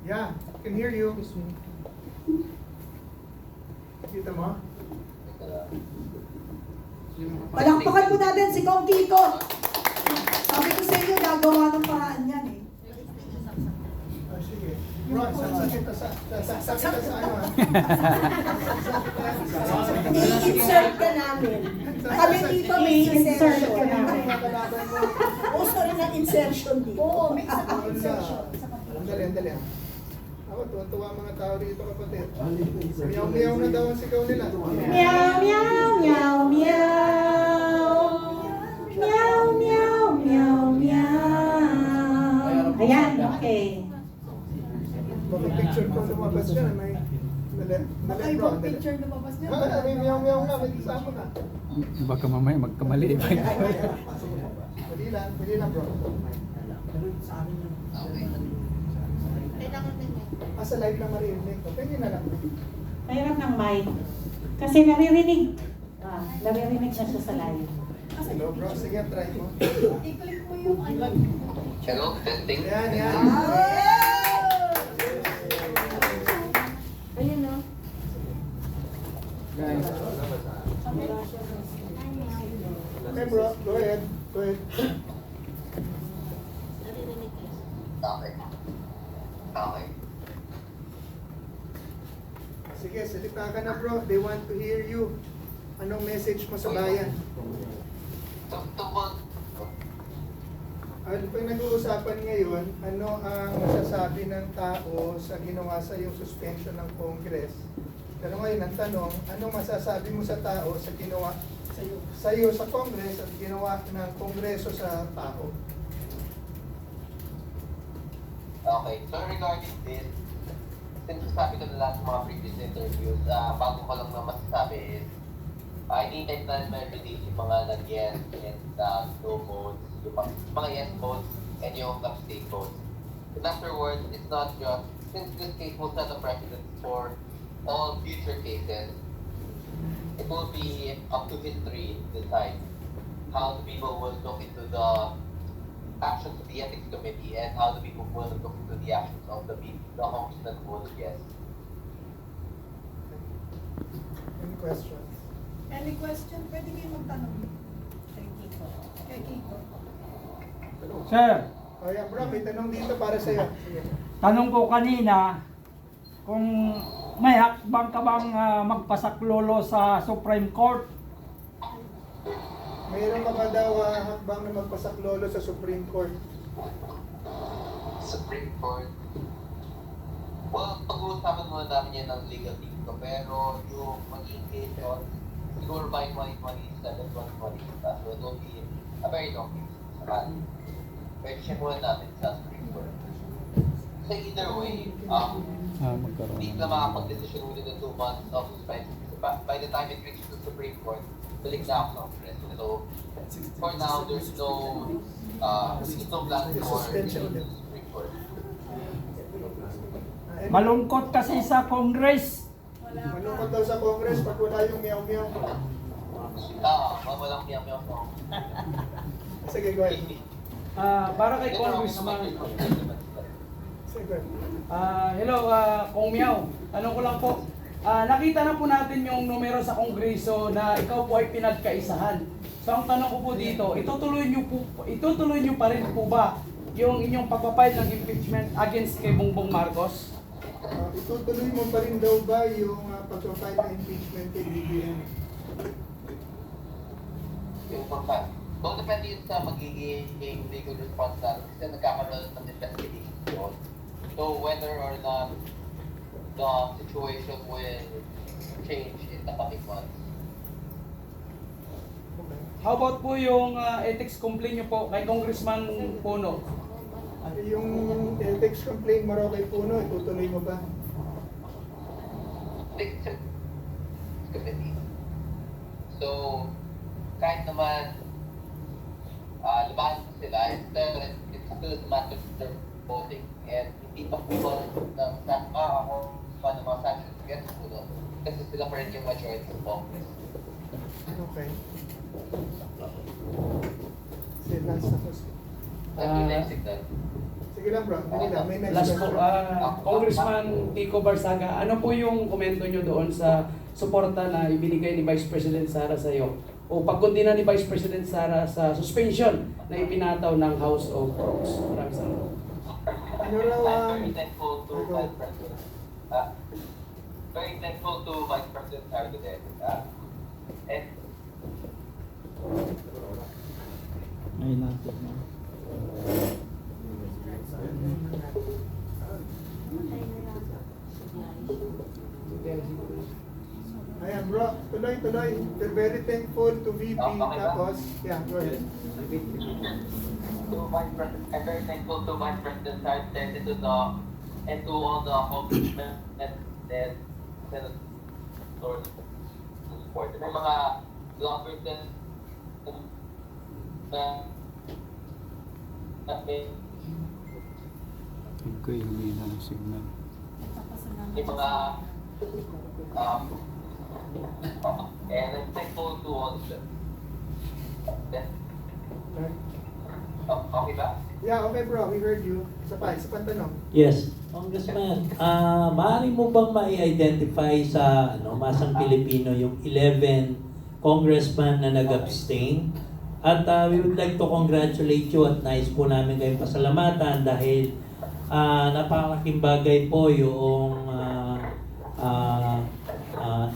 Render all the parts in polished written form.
Yeah, can hear you. Kita mo? Palakpakan mo natin si Kong Kiko. Sabi ko sa inyo, gagawa ng paraan yan eh. Oh, sige. Bro, sakit kita sa ano ha? I-insert ka namin. Kami dito may insert ka namin. Uso rin ang insertion dito. Oo, may isa pang insertion. Dali. Ako, tuwa mga tao dito kapatid. Miyaw-miyaw na daw ang sigaw nila. Meow, meow, meow, meow. Meow, meow, meow, meow. Ayan, okay. Baka picture ko lumabas dyan. May... Dali bro. Picture lumabas niya. May miyaw-miyaw nga. May kasama ka. Baka mamaya magkamali. Dali lang bro. Sa live lang marinig. Pwede na lang. Mahirap ng mic. Kasi naririnig. Naririnig na siya sa live. Hello bro. Sige, try mo. I-click mo yung ano. Hello, testing. Yan. Ayun no. Guys, Okay bro, go ahead. Okay. Sige, salita ka na bro. They want to hear you. Anong message mo sa bayan? Tungkol. Ano pag nag-uusapan ngayon, ano ang masasabi ng tao sa ginawa sa yung suspension ng Congress? Pero ngayon, ang tanong, ano masasabi mo sa tao sa ginawa sa iyo sa Congress at ginawa ng Kongreso sa tao? Okay, so regarding this, since sabi ko na lahat ng mga previous interviews, bago ko lang na masasabi is, anytime na release yung mga nag-yes and no votes, yung mga yes votes and yung abstain votes. In other words, it's not just, since this case will set a precedent for all future cases, it will be up to history to decide how the people will look into the actions of the ethics committee and how the people will look into the actions of the congressman who voted yes. Any questions? Any question? Pwede kayo magtanong. Kay Kiko. sir, O yan bro, may tanong dito para sa iyo. Sige. tanong ko kanina kung may hakbang ka bang magpasaklolo sa Supreme Court? Mayroon ka ba daw hakbang na magpasaklolo sa Supreme Court? Supreme Court. Well, pag-uusapan muna namin yan ng legal team ko, pero yung magiging case on siguro by 2027, 2028, so it will be a very long case. Pero check muna namin sa Supreme Court. So either way, hindi na makapag-decision within the 2 months of suspension. By the time it reaches the Supreme Court, balik na ako sa Congress. So, for now, there's no plan for Suspension the ulit. Supreme Court. Malungkot kasi sa Congress. Malungkot daw sa Congress pag wala yung meow-meow. Walang miyaw-miyaw sa Sige, go ahead. Para kay Congressman. Sige, go ahead. Hello, Kong Miao. Tanong ko lang po. Nakita na po natin yung numero sa Kongreso na ikaw po ay pinagkaisahan. So ang tanong ko po dito, itutuloy niyo pa rin po ba yung inyong pagpapile ng impeachment against kay Bongbong Marcos? Itutuloy mo pa rin daw ba yung pag-file ng impeachment kay BBM? Well, depende yun sa magiging legal response natin kasi nagkakaroon ng investigation yun. So whether or not the situation will change in the coming months. How about po yung ethics complaint niyo po kay Congressman Puno? Yung ethics complaint mo raw kay Puno, itutuloy mo ba? Committee. So, kahit naman labanan sila, it's still a matter of voting. And hindi pa po ako ng mga sanctions against Puno kasi sila pa rin yung majority of Congress. Okay. Sige, last na question. Signal. Sige lang bro. Okay. lang. May next Last po, question. Congressman Kiko Barsaga, ano po yung komento nyo doon sa suporta na ibinigay ni Vice President Sara sa iyo? O pagkundina ni Vice President Sara sa suspension na ipinataw ng House of Works? Maraming salamat. Ano raw ang... I'm very thankful to Vice President. Very thankful to Vice President Sara Duterte. And Ay, natin na. Ayan bro, tuloy. We're very thankful to VP. Tapos, yeah, go ahead. I'm very thankful to Vice President Sara Duterte and to all the congressmen and senators to support. May mga bloggers din na may Ikaw yung humina ng signal. mga and I'm thankful to all of them. Okay ba? Yeah, okay bro, we heard you. Isa pang tanong. Yes. Congressman, maaari mo bang ma-identify sa masang Pilipino yung 11 congressman na nag-abstain? At we would like to congratulate you at nais po namin kayong pasalamatan dahil napakalaking bagay po yung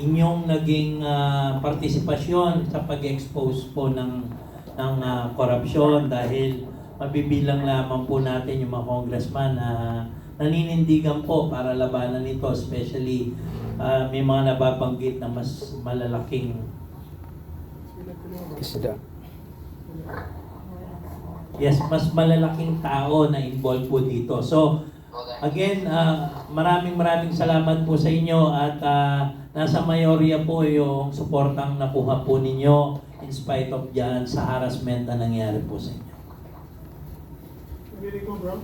inyong naging partisipasyon sa pag-expose po ng korupsyon dahil mabibilang lamang po natin yung mga congressman na naninindigan po para labanan ito, especially may mga nababanggit na mas malalaking Isda. mas malalaking tao na involved po dito. So, again, maraming salamat po sa inyo at nasa mayorya po yung suportang nakuha po ninyo in spite of dyan sa harassment na nangyari po sa inyo. Narinig mo bro?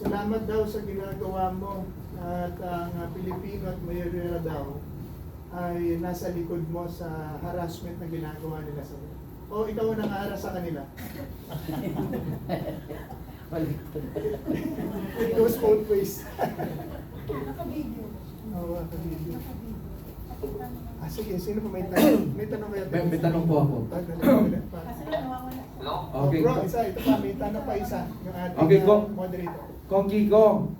Salamat daw sa ginagawa mo at ang Pilipino at mayorya daw ay nasa likod mo sa harassment na ginagawa nila sa iyo. O ikaw ang nangaharas sa kanila? It goes both ways. Naka-video. Oo, naka-video. Sige, sino pa may tanong? May tanong kaya? May tanong po ako. Dali. Kasi nawawala. Hello? Okay, Bro, ito pa, may tanong pa isa. Yung ating Okay, go. moderator. Kong Kiko,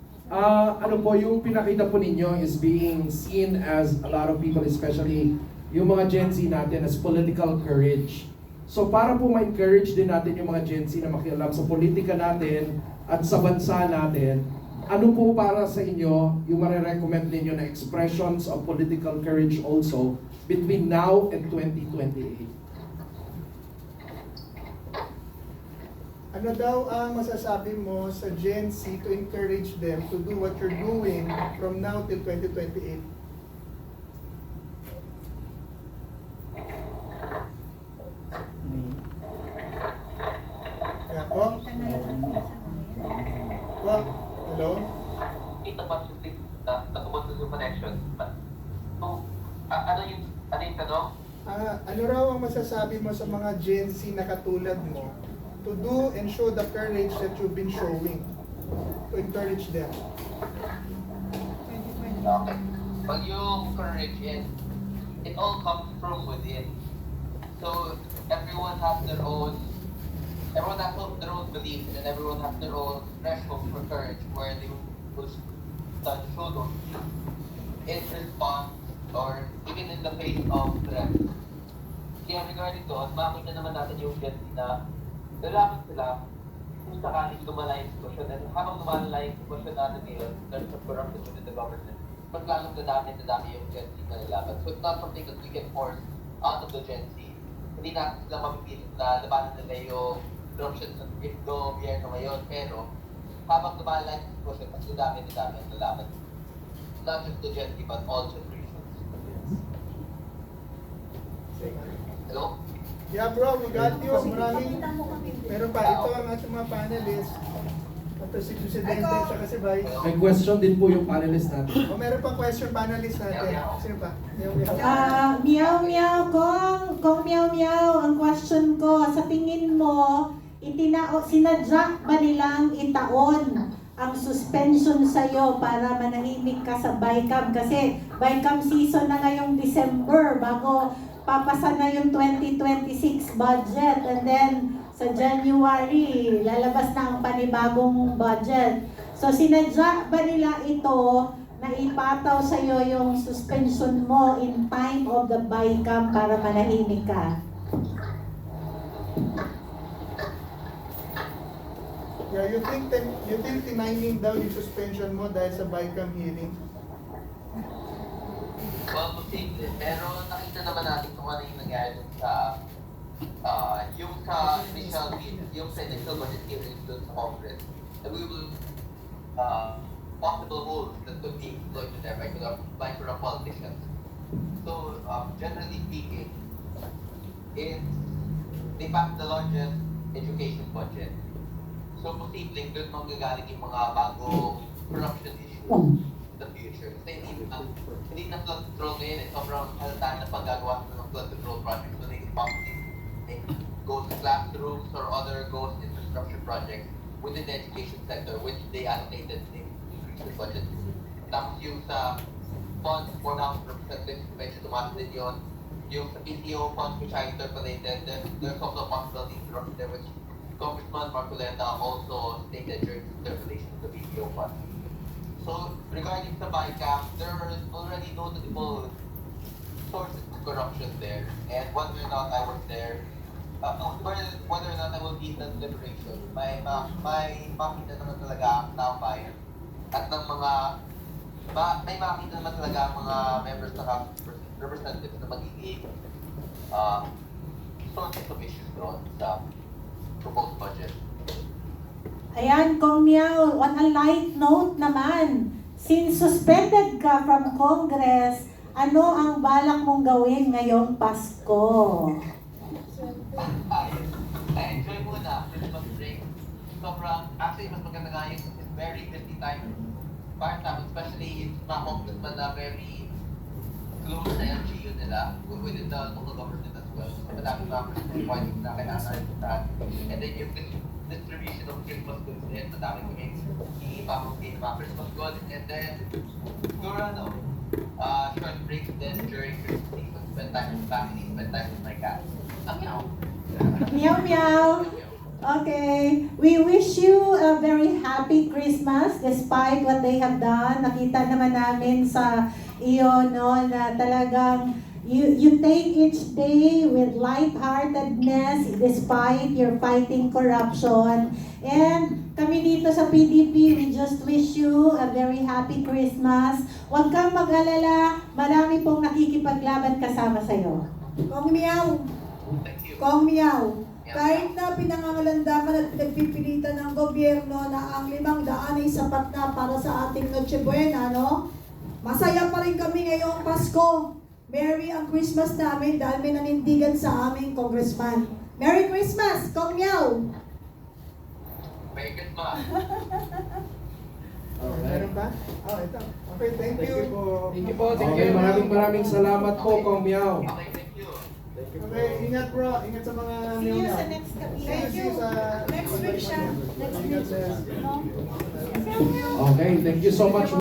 ano po yung pinakita po ninyo is being seen as a lot of people, especially yung mga Gen Z natin, as political courage. So para po ma-encourage din natin yung mga Gen Z na makialam sa politika natin at sa bansa natin, ano po para sa inyo yung marirecommend ninyo na expressions of political courage also between now and 2028? Ano daw ang masasabi mo sa Gen Z to encourage them to do what you're doing from now till 2028? Kaya po? Po? Hello? Ito pa siya natubod yung connection. So, ano yung tanong? Ano raw ang masasabi mo sa mga Gen Z na katulad mo to do and show the courage that you've been showing to encourage them? Okay. Well, yung courage is, it all comes from within. So, everyone has their own beliefs and everyone has their own threshold for courage where they will show those in response or even in the face of threat. Kaya regarding doon, makita naman natin yung Gen Z na lalaban sila kung sakaling lumala yung sitwasyon. And habang lumala yung sitwasyon natin ngayon, there's some corruption within the government. Mas lalong dadami yung Gen Z na lalaban. So it's not something that we can force out of the Gen Z. Hindi natin sila mapipilit na labanan nila yung corruption sa gobyerno ngayon. Pero habang lumala yung sitwasyon, mas dadami ang lalaban. Not just the Gen Z, but all generations. Hello? Yeah bro, we got you. Maraming... Pakita mo kami. Meron pa, ito ang ating mga panelists. Ito si Presidente at si Vice. May question din po yung panelist natin. O meron pa question panelist natin. Sino pa? Meow Meow, Kong Meow Meow, ang question ko, sa tingin mo, sinadya ba nilang itaon ang suspension sa'yo para manahimik ka sa BICAM? Kasi BICAM season na ngayong December bago papasa na yung 2026 budget, and then sa January lalabas na ang panibagong budget. So sinadya ba nila ito na ipataw sa'yo yung suspension mo in time of the BICAM para manahimik ka? Yeah, you think tiniming daw yung suspension mo dahil sa BICAM hearing? Well, posible. Pero nakita naman natin kung ano yung nangyari dun sa yung sa initial budget hearing dun sa Congress. And we will possible rules that could be exploited there by corrupt politicians. So, generally speaking, they passed the largest education budget. So, posibleng doon manggagaling yung mga bagong corruption issues in the future. Kasi hindi na flood control ngayon eh. Sobrang halata na paggagawa ng flood control projects. So, they possibly go to classrooms or other goals infrastructure projects within the education sector, which they allocated in the budget. Tapos yung sa funds for House of Representatives, medyo tumaas din yun. Yung sa PCO funds, which are interpolated, there's also a possibility there, which Congressman Marcoleta also stated during his interpellation of the PCO funds. So, regarding sa BICAM, there are already notable sources of corruption there, and whether or not I was there, whether or not I will be in the deliberation, may makita naman talaga ang taong bayan at ng mga may makita naman talaga ang mga members ng House of Representatives na magiging sources of issues doon sa proposed budget. Ayan, Kong Miao, on a light note naman, since suspended ka from Congress, ano ang balak mong gawin ngayong Pasko? I-enjoy muna Christmas break. Actually, mas maganda nga yun kasi it's very busy time para sa amin, especially it's mga congressman na very close sa LGU nila within the local government as well. So, madami mga Christmas parties na kailangan puntahan. And then yung distribution of Christmas goods din, madami kami iipapagpin mga Christmas goods. And then, siguro short breaks din during Christmas season, spend time with family, spend time with my cat. Meow. Meow meow. Okay. We wish you a very happy Christmas despite what they have done. Nakita naman namin sa iyo no na talagang you take each day with lightheartedness despite your fighting corruption. And kami dito sa PDP, we just wish you a very happy Christmas. Huwag kang mag-alala, marami pong nakikipaglaban kasama sa iyo. Kong Miao, Thank you. Kong Miao, kahit na pinangangalandakan at pinagpipilitan ng gobyerno na ang 500 ay sapat na para sa ating Noche Buena, no? Masaya pa rin kami ngayong Pasko. Merry ang Christmas namin dahil may nanindigan sa aming congressman. Merry Christmas, Kong Miao! Merry Christmas. Meron ba? Oh, ito. Okay, thank you. Thank you po, thank Okay, you. maraming salamat po, Kong Miao. Okay, thank you. Okay, ingat bro. Ingat sa mga See you nila. sa next kapila. Thank you. Next week siya. Next week. Okay, thank you so much.